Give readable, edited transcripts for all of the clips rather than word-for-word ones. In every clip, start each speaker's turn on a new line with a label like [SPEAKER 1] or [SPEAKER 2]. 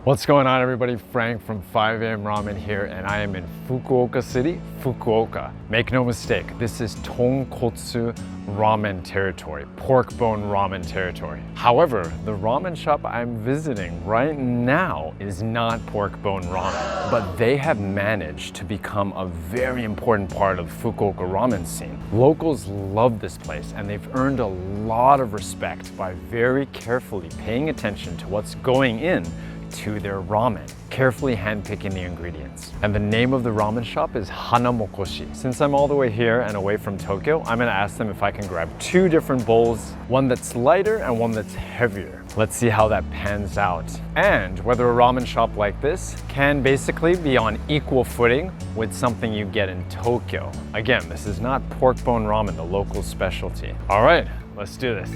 [SPEAKER 1] What's going on, everybody? Frank from 5 AM Ramen here, and I am in Fukuoka City, Fukuoka. Make no mistake, this is tonkotsu ramen territory, pork bone ramen territory. However, the ramen shop I'm visiting right now is not pork bone ramen, but they have managed to become a very important part of the Fukuoka ramen scene. Locals love this place, and they've earned a lot of respect by very carefully paying attention to what's going in to their ramen, carefully handpicking the ingredients. And the name of the ramen shop is Hanamokoshi. Since I'm all the way here and away from Tokyo, I'm gonna ask them if I can grab two different bowls, one that's lighter and one that's heavier. Let's see how that pans out. And whether a ramen shop like this can basically be on equal footing with something you get in Tokyo. Again, this is not pork bone ramen, the local specialty. All right, let's do this.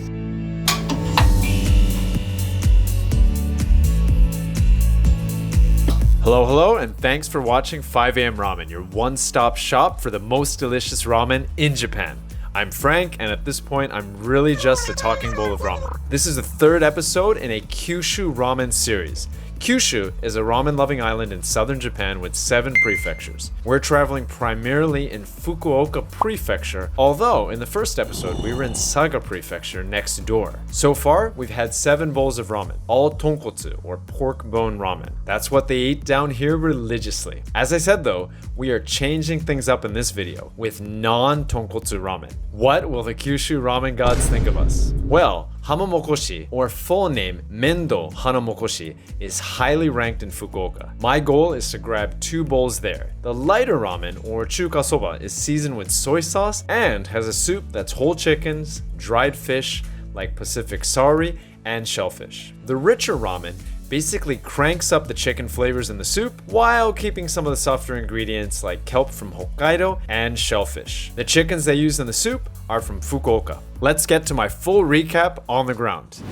[SPEAKER 1] Hello, and thanks for watching 5 AM Ramen, your one-stop shop for the most delicious ramen in Japan. I'm Frank, and at this point, I'm really just a talking bowl of ramen. This is the third episode in a KYUSHU Ramen series. Kyushu is a ramen-loving island in southern Japan with 7 prefectures. We're traveling primarily in Fukuoka Prefecture, although in the first episode we were in Saga Prefecture next door. So far, we've had 7 bowls of ramen, all tonkotsu or pork bone ramen. That's what they eat down here religiously. As I said though, we are changing things up in this video with non-tonkotsu ramen. What will the Kyushu ramen gods think of us? Well, Hanamokoshi, or full name Mendo Hanamokoshi, is highly ranked in Fukuoka. My goal is to grab 2 bowls there. The lighter ramen, or chuka soba, is seasoned with soy sauce and has a soup that's whole chickens, dried fish like Pacific sari, and shellfish. The richer ramen basically cranks up the chicken flavors in the soup while keeping some of the softer ingredients like kelp from Hokkaido and shellfish. The chickens they use in the soup are from Fukuoka. Let's get to my full recap on the ground.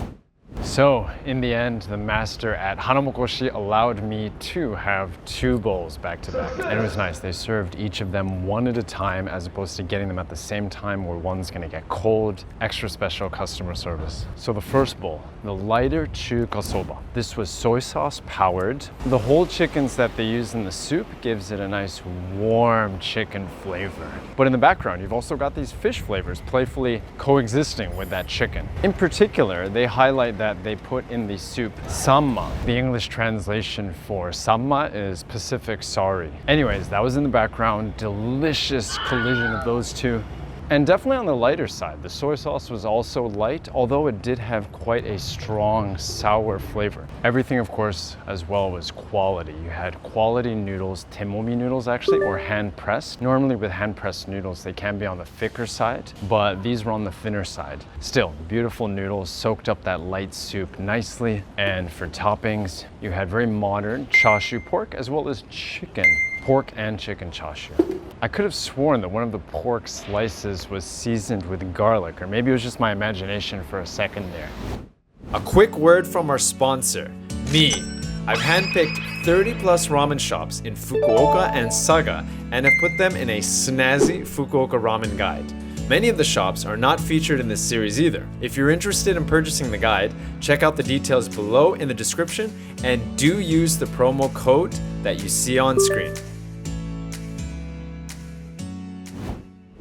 [SPEAKER 1] So, in the end, the master at Hanamokoshi allowed me to have 2 bowls back to back. And it was nice. They served each of them one at a time as opposed to getting them at the same time where one's gonna get cold. Extra special customer service. So the first bowl, the lighter chuka soba. This was soy sauce powered. The whole chickens that they use in the soup gives it a nice warm chicken flavor. But in the background, you've also got these fish flavors playfully coexisting with that chicken. In particular, they highlight that they put in the soup samma. The English translation for samma is Pacific sari. Anyways, that was in the background. Delicious collision of those two. And definitely on the lighter side. The soy sauce was also light, although it did have quite a strong sour flavor. Everything, of course, as well was quality. You had quality noodles, temomi noodles actually, or hand-pressed. Normally with hand-pressed noodles, they can be on the thicker side, but these were on the thinner side. Still, beautiful noodles, soaked up that light soup nicely. And for toppings, you had very modern chashu pork as well as chicken. Pork and chicken chashu. I could have sworn that one of the pork slices was seasoned with garlic, or maybe it was just my imagination for a second there. A quick word from our sponsor, me. I've handpicked 30 plus ramen shops in Fukuoka and Saga and have put them in a snazzy Fukuoka ramen guide. Many of the shops are not featured in this series either. If you're interested in purchasing the guide, check out the details below in the description and do use the promo code that you see on screen.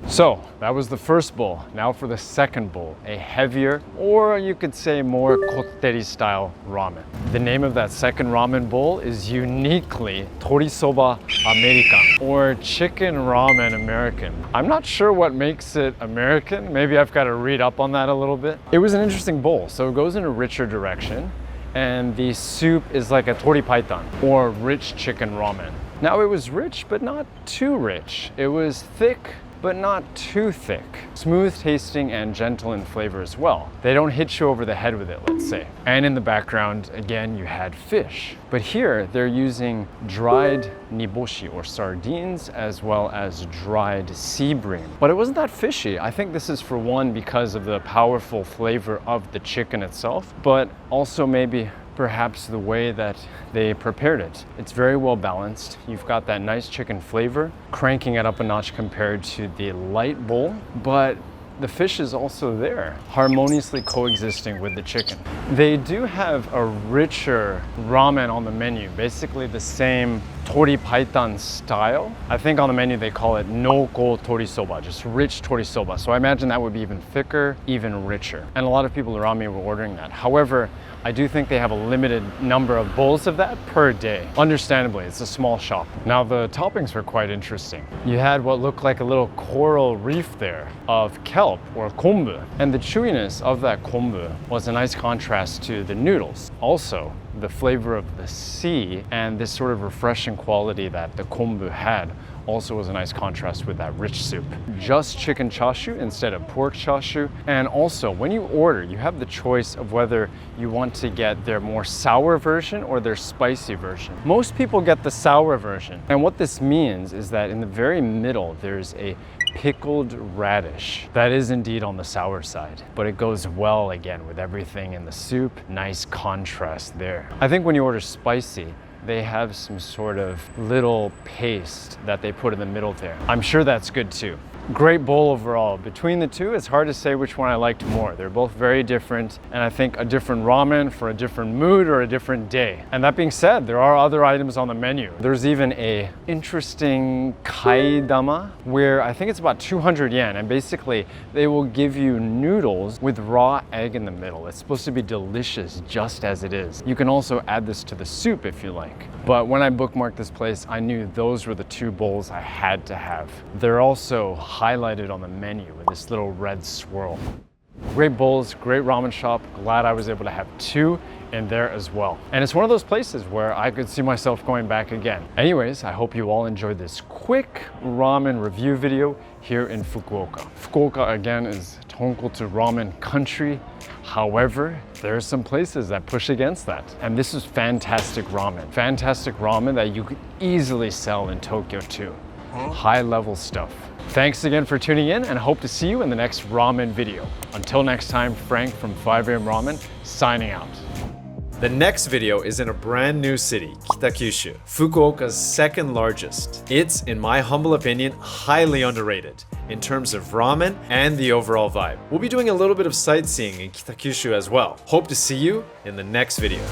[SPEAKER 1] So that was the first bowl. Now for the second bowl, a heavier, or you could say more kotteri style ramen. The name of that second ramen bowl is uniquely torisoba American, or chicken ramen American. I'm not sure what makes it American. Maybe I've got to read up on that a little bit. It was an interesting bowl. So it goes in a richer direction, and the soup is like a tori paitan, or rich chicken ramen. Now it was rich, but not too rich. It was thick, but not too thick. Smooth tasting and gentle in flavor as well. They don't hit you over the head with it, let's say. And in the background, again, you had fish. But here, they're using dried niboshi or sardines, as well as dried sea bream. But it wasn't that fishy. I think this is for one because of the powerful flavor of the chicken itself, but also maybe perhaps the way that they prepared it. It's very well balanced. You've got that nice chicken flavor, cranking it up a notch compared to the light bowl, but
[SPEAKER 2] the fish is also there, harmoniously coexisting with the chicken. They do have a richer ramen on the menu, basically the same tori paitan style. I think on the menu they call it noko tori soba, just rich tori soba. So I imagine that would be even thicker, even richer. And a lot of people around me were ordering that. However, I do think they have a limited number of bowls of that per day. Understandably, it's a small shop. Now the toppings were quite interesting. You had what looked like a little coral reef there of kelp or kombu. And the chewiness of that kombu was a nice contrast to the noodles. Also, the flavor of the sea and this sort of refreshing quality that the kombu had also was a nice contrast with that rich soup. Just chicken chashu instead of pork chashu. And also, when you order, you have the choice of whether you want to get their more sour version or their spicy version. Most people get the sour version. And what this means is that in the very middle, there's a pickled radish. That is indeed on the sour side, but it goes well again with everything in the soup. Nice contrast there. I think when you order spicy, they have some sort of little paste that they put in the middle there. I'm sure that's good too. Great bowl overall. Between the two, it's hard to say which one I liked more. They're both very different, and I think a different ramen for a different mood or a different day. And that being said, there are other items on the menu. There's even a interesting kaidama, where I think it's about 200 yen, and basically they will give you noodles with raw egg in the middle. It's supposed to be delicious just as it is. You can also add this to the soup if you like. But when I bookmarked this place, I knew those were the two bowls I had to have. They're also highlighted on the menu with this little red swirl. Great bowls, great ramen shop. Glad I was able to have two in there as well. And it's one of those places where I could see myself going back again. Anyways, I hope you all enjoyed this quick ramen review video here in Fukuoka. Fukuoka again is tonkotsu ramen country. However, there are some places that push against that. And this is fantastic ramen. Fantastic ramen that you could easily sell in Tokyo too. High level stuff. Thanks again for tuning in, and hope to see you in the next ramen video. Until next time, Frank from 5AM Ramen signing out.
[SPEAKER 1] The next video is in a brand new city, KYUSHU, Fukuoka's second largest. It's, in my humble opinion, highly underrated in terms of ramen and the overall vibe. We'll be doing a little bit of sightseeing in KYUSHU as well. Hope to see you in the next video.